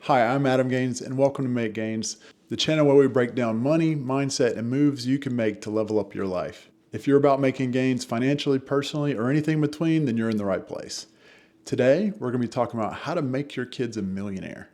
Hi, I'm Adam Gaines and welcome to Make Gains, the channel where we break down money, mindset, and moves you can make to level up your life. If you're about making gains financially, personally, or anything in between, then you're in the right place. Today, we're going to be talking about how to make your kids a millionaire.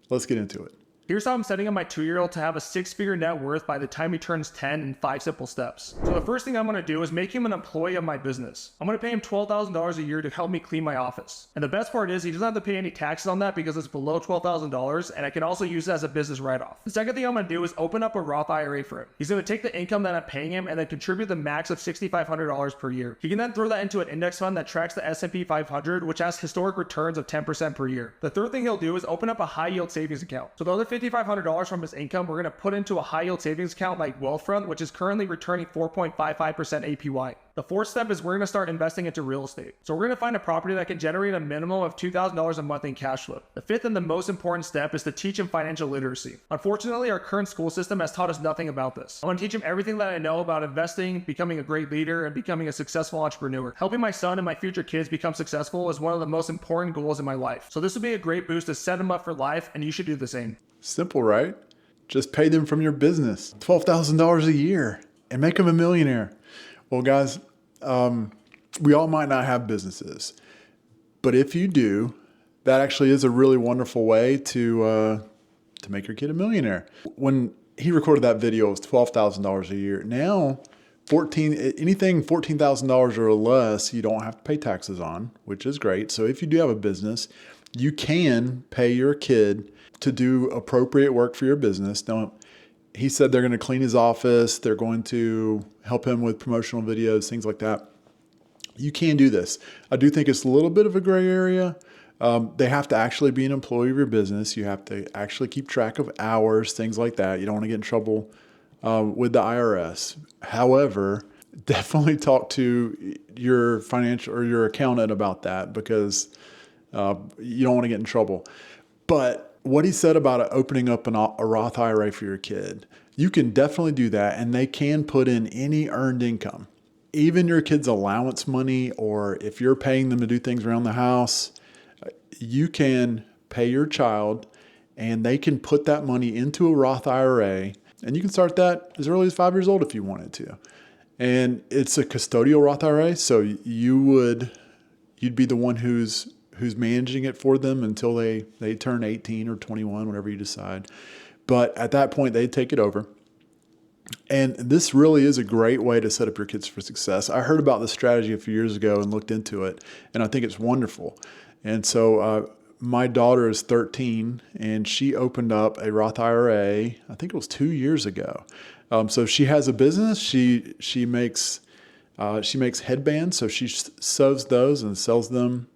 Let's get into it. Here's how I'm setting up my 2-year-old to have a 6-figure net worth by the time he turns 10 in 5 simple steps. So the first thing I'm going to do is make him an employee of my business. I'm going to pay him $12,000 a year to help me clean my office. And the best part is he doesn't have to pay any taxes on that because it's below $12,000 and I can also use it as a business write-off. The second thing I'm going to do is open up a Roth IRA for him. He's going to take the income that I'm paying him and then contribute the max of $6,500 per year. He can then throw that into an index fund that tracks the S&P 500, which has historic returns of 10% per year. The third thing he'll do is open up a high yield savings account. So the other $5,500 from his income, we're going to put into a high yield savings account like Wealthfront, which is currently returning 4.55% APY. The fourth step is we're going to start investing into real estate. So we're going to find a property that can generate a minimum of $2,000 a month in cash flow. The fifth and the most important step is to teach him financial literacy. Unfortunately, our current school system has taught us nothing about this. I'm going to teach him everything that I know about investing, becoming a great leader, and becoming a successful entrepreneur. Helping my son and my future kids become successful is one of the most important goals in my life. So this will be a great boost to set him up for life, and you should do the same. Simple, right? Just pay them from your business, $12,000 a year, and make them a millionaire. Well, guys, we all might not have businesses, but if you do, that actually is a really wonderful way to make your kid a millionaire. When he recorded that video, it was $12,000 a year. Now, anything $14,000 or less, you don't have to pay taxes on, which is great. So if you do have a business, you can pay your kid to do appropriate work for your business. Now, he said they're going to clean his office. They're going to help him with promotional videos, things like that. You can do this. I do think it's a little bit of a gray area. They have to actually be an employee of your business. You have to actually keep track of hours, things like that. You don't want to get in trouble with the IRS. However, definitely talk to your financial or your accountant about that because you don't want to get in trouble. But what he said about opening up a Roth IRA for your kid, you can definitely do that, and they can put in any earned income. Even your kid's allowance money, or if you're paying them to do things around the house, you can pay your child, and they can put that money into a Roth IRA, and you can start that as early as 5 years old if you wanted to. And it's a custodial Roth IRA, so you'd be the one who's managing it for them until they turn 18 or 21, whatever you decide. But at that point, they take it over. And this really is a great way to set up your kids for success. I heard about this strategy a few years ago and looked into it, and I think it's wonderful. And so my daughter is 13, and she opened up a Roth IRA, I think it was 2 years ago. So she has a business. She makes headbands, so she sews those and sells them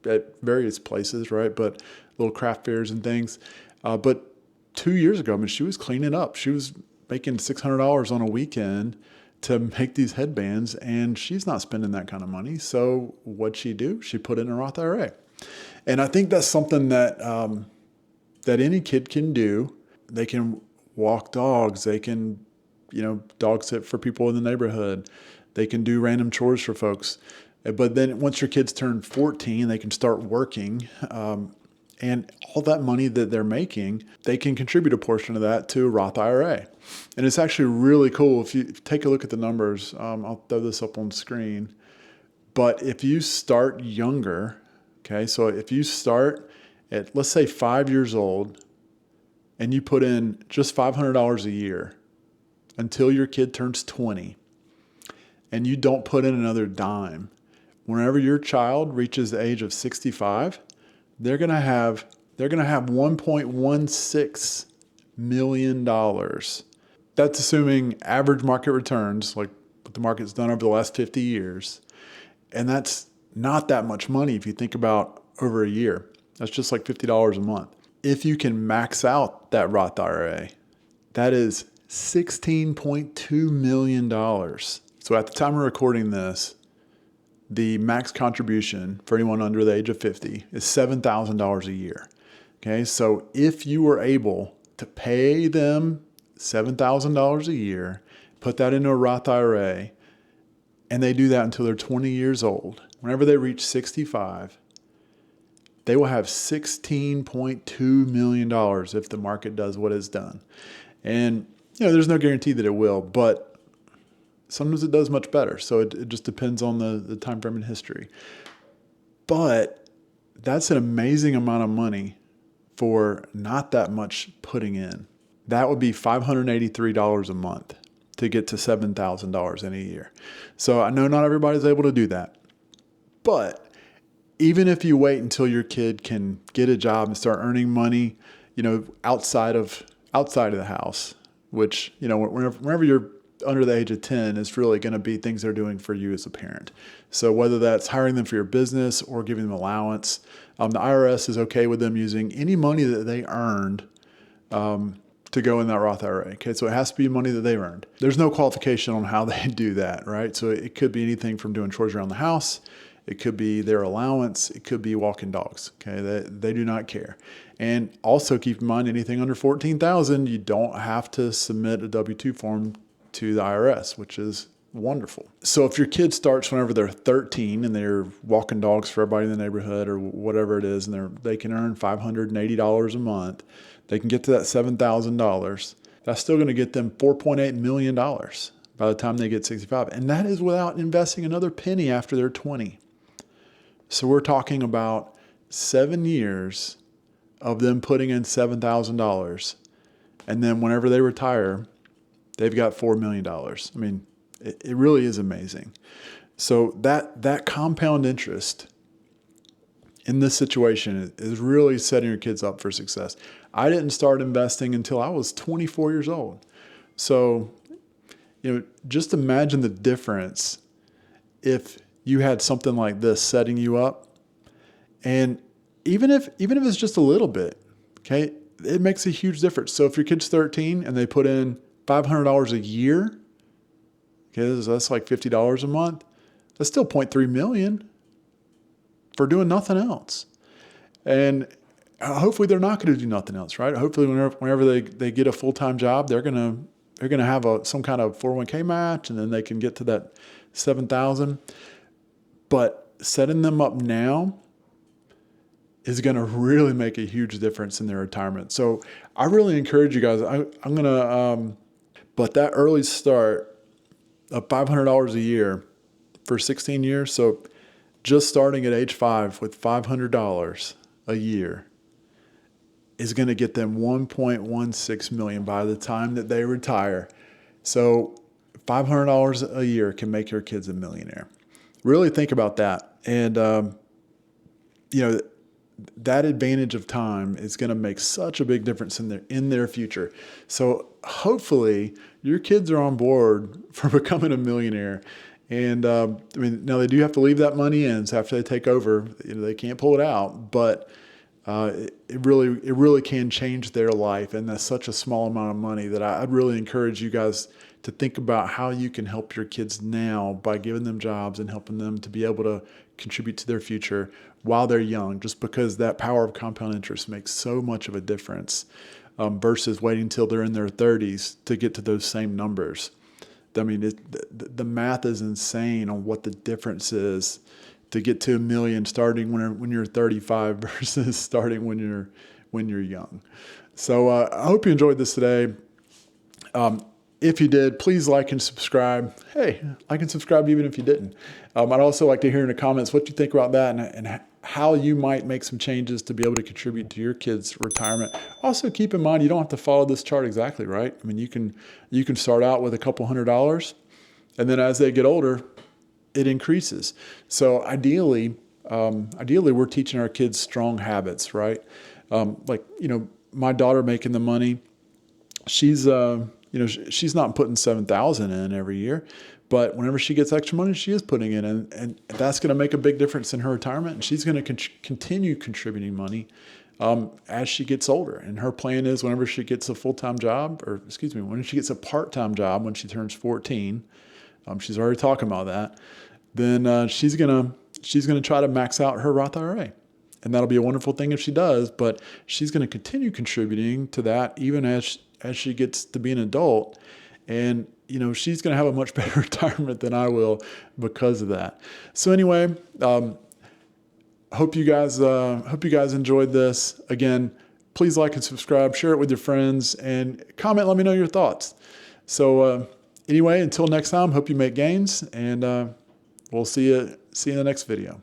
at various places, right? But little craft fairs and things. But 2 years ago, she was cleaning up. She was making $600 on a weekend to make these headbands, and she's not spending that kind of money. So what'd she do? She put it in a Roth IRA. And I think that's something that any kid can do. They can walk dogs. They can, dog sit for people in the neighborhood. They can do random chores for folks. But then once your kids turn 14, they can start working. And all that money that they're making, they can contribute a portion of that to a Roth IRA. And it's actually really cool. If you take a look at the numbers, I'll throw this up on screen. But if you start younger, okay, so if you start at, let's say, 5 years old, and you put in just $500 a year until your kid turns 20, and you don't put in another dime, whenever your child reaches the age of 65, they're going to have $1.16 million. That's assuming average market returns, like what the market's done over the last 50 years. And that's not that much money if you think about over a year. That's just like $50 a month. If you can max out that Roth IRA, that is $16.2 million. So at the time of recording this, the max contribution for anyone under the age of 50 is $7,000 a year. Okay, so if you were able to pay them $7,000 a year, put that into a Roth IRA, and they do that until they're 20 years old, whenever they reach 65, they will have $16.2 million if the market does what it's done. And, there's no guarantee that it will, but sometimes it does much better. So it just depends on the time frame in history. But that's an amazing amount of money for not that much putting in. That would be $583 a month to get to $7,000 in a year. So I know not everybody's able to do that. But even if you wait until your kid can get a job and start earning money, outside of the house, which, whenever you're under the age of 10, it's really going to be things they're doing for you as a parent. So whether that's hiring them for your business or giving them allowance, the IRS is okay with them using any money that they earned to go in that Roth IRA. Okay, so it has to be money that they earned. There's no qualification on how they do that, right? So it could be anything from doing chores around the house. It could be their allowance. It could be walking dogs. Okay, they do not care. And also keep in mind, anything under $14,000, you don't have to submit a W-2 form to the IRS, which is wonderful. So if your kid starts whenever they're 13 and they're walking dogs for everybody in the neighborhood or whatever it is, and they can earn $580 a month, they can get to that $7,000. That's still going to get them $4.8 million by the time they get 65. And that is without investing another penny after they're 20. So we're talking about 7 years of them putting in $7,000. And then whenever they retire, they've got $4 million. I mean, it really is amazing. So that compound interest in this situation is really setting your kids up for success. I didn't start investing until I was 24 years old. So, just imagine the difference if you had something like this setting you up. And even if it's just a little bit, okay, it makes a huge difference. So if your kid's 13 and they put in $500 a year, okay, that's like $50 a month. That's still $0.3 million for doing nothing else. And hopefully they're not going to do nothing else, right? Hopefully whenever they get a full-time job, they're going to have some kind of 401k match, and then they can get to that $7,000. But setting them up now is going to really make a huge difference in their retirement. So I really encourage you guys. I'm going to, but that early start of $500 a year for 16 years. So just starting at age 5 with $500 a year is going to get them $1.16 million by the time that they retire. So $500 a year can make your kids a millionaire. Really think about that. And, that advantage of time is going to make such a big difference in their future. So hopefully your kids are on board for becoming a millionaire. And now they do have to leave that money in. So after they take over, they can't pull it out. But it really can change their life. And that's such a small amount of money that I'd really encourage you guys to think about how you can help your kids now by giving them jobs and helping them to be able to contribute to their future while they're young, just because that power of compound interest makes so much of a difference versus waiting until they're in their 30s to get to those same numbers. I mean, the math is insane on what the difference is to get to $1 million starting when you're 35 versus starting when you're young. So I hope you enjoyed this today. If you did, please like and subscribe. Hey, like and subscribe even if you didn't. I'd also like to hear in the comments what you think about that and how you might make some changes to be able to contribute to your kids' retirement. Also, keep in mind, you don't have to follow this chart exactly, right? I mean, you can start out with a couple $100, and then as they get older, it increases. So ideally, we're teaching our kids strong habits, right? My daughter making the money, she's not putting $7,000 in every year, but whenever she gets extra money, she is putting it in, and that's going to make a big difference in her retirement. And she's going to continue contributing money as she gets older. And her plan is whenever she gets a full-time job, when she gets a part-time job when she turns 14, she's already talking about that. Then she's gonna try to max out her Roth IRA. And that'll be a wonderful thing if she does, but she's going to continue contributing to that even as she gets to be an adult. And, she's going to have a much better retirement than I will because of that. So anyway, Hope you guys enjoyed this. Again, please like and subscribe, share it with your friends, and comment. Let me know your thoughts. So anyway, until next time, hope you make gains, and we'll see you in the next video.